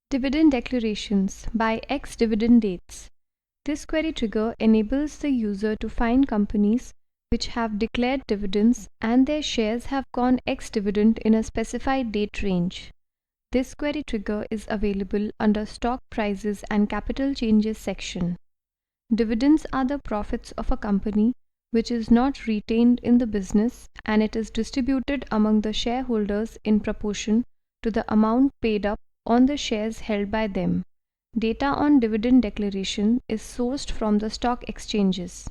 Dividend declarations by ex-dividend dates. This query trigger enables the user to find companies which have declared dividends and their shares have gone ex-dividend in a specified date range. This query trigger is available under Stock Prices and Capital Changes section. Dividends are the profits of a company which is not retained in the business and it is distributed among the shareholders in proportion to the amount paid up on the shares held by them. Data on dividend declaration is sourced from the stock exchanges.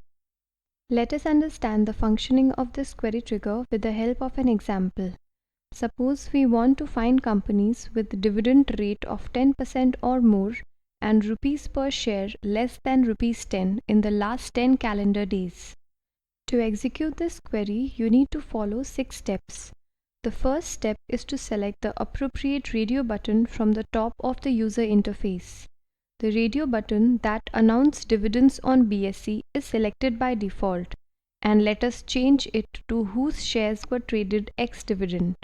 Let us understand the functioning of this query trigger with the help of an example. Suppose we want to find companies with dividend rate of 10% or more and rupees per share less than rupees 10 in the last 10 calendar days. To execute this query, you need to follow 6 steps. The first step is to select the appropriate radio button from the top of the user interface. The radio button that announces dividends on BSE is selected by default, and let us change it to whose shares were traded ex-dividend.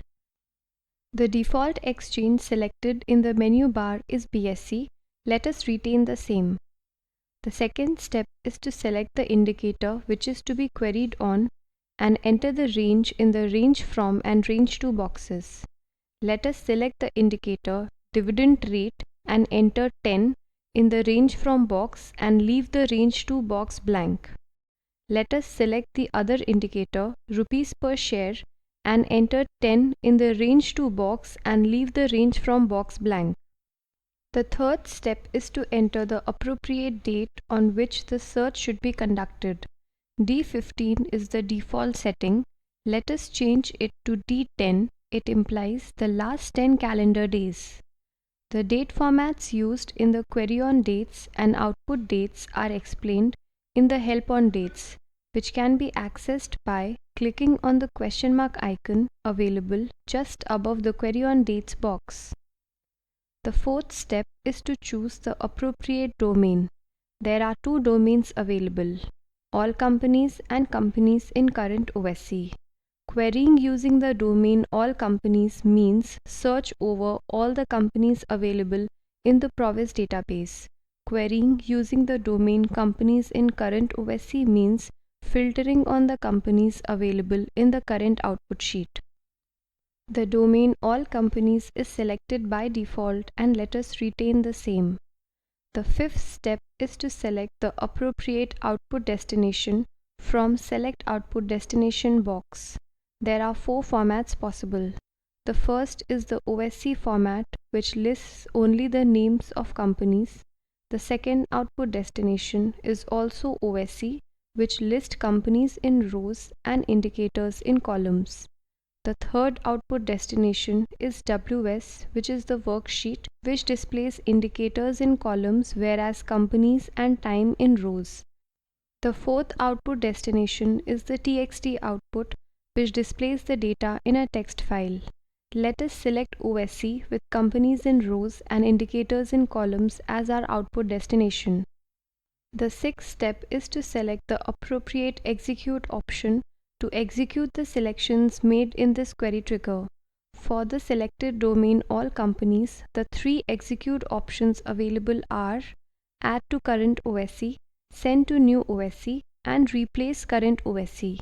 The default exchange selected in the menu bar is BSE. Let us retain the same. The second step is to select the indicator which is to be queried on and enter the range in the Range From and Range To boxes. Let us select the indicator Dividend Rate and enter 10 in the Range From box and leave the Range To box blank. Let us select the other indicator Rupees per share and enter 10 in the Range To box and leave the Range From box blank. The third step is to enter the appropriate date on which the search should be conducted. D15 is the default setting. Let us change it to D10. It implies the last 10 calendar days. The date formats used in the query on dates and output dates are explained in the help on dates, which can be accessed by clicking on the question mark icon available just above the query on dates box. The fourth step is to choose the appropriate domain. There are 2 domains available: all companies and companies in current OSE. Querying using the domain all companies means search over all the companies available in the Prowess database. Querying using the domain companies in current OSE means filtering on the companies available in the current output sheet. The domain all companies is selected by default and let us retain the same. The fifth step is to select the appropriate output destination from Select Output Destination box. There are 4 formats possible. The first is the OSE format, which lists only the names of companies. The second output destination is also OSE, which lists companies in rows and indicators in columns. The third output destination is WS, which is the worksheet which displays indicators in columns whereas companies and time in rows. The fourth output destination is the TXT output, which displays the data in a text file. Let us select OSE with companies in rows and indicators in columns as our output destination. The sixth step is to select the appropriate execute option to execute the selections made in this query trigger. For the selected domain all companies, the 3 execute options available are Add to Current OSE, Send to New OSE, and Replace Current OSE.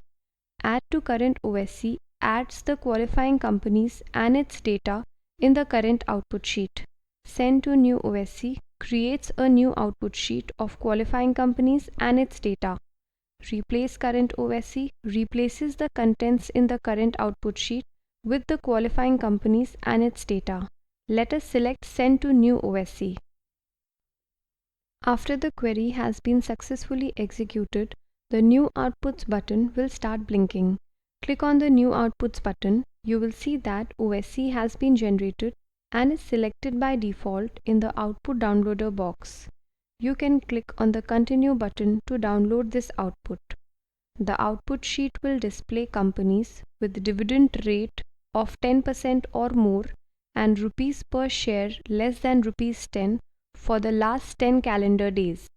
Add to Current OSE adds the qualifying companies and its data in the current output sheet. Send to New OSE creates a new output sheet of qualifying companies and its data. Replace Current OSE replaces the contents in the current output sheet with the qualifying companies and its data. Let us select Send to New OSE. After the query has been successfully executed, the New Outputs button will start blinking. Click on the New Outputs button. You will see that OSE has been generated and is selected by default in the Output Downloader box. You can click on the Continue button to download this output. The output sheet will display companies with dividend rate of 10% or more and rupees per share less than rupees 10 for the last 10 calendar days.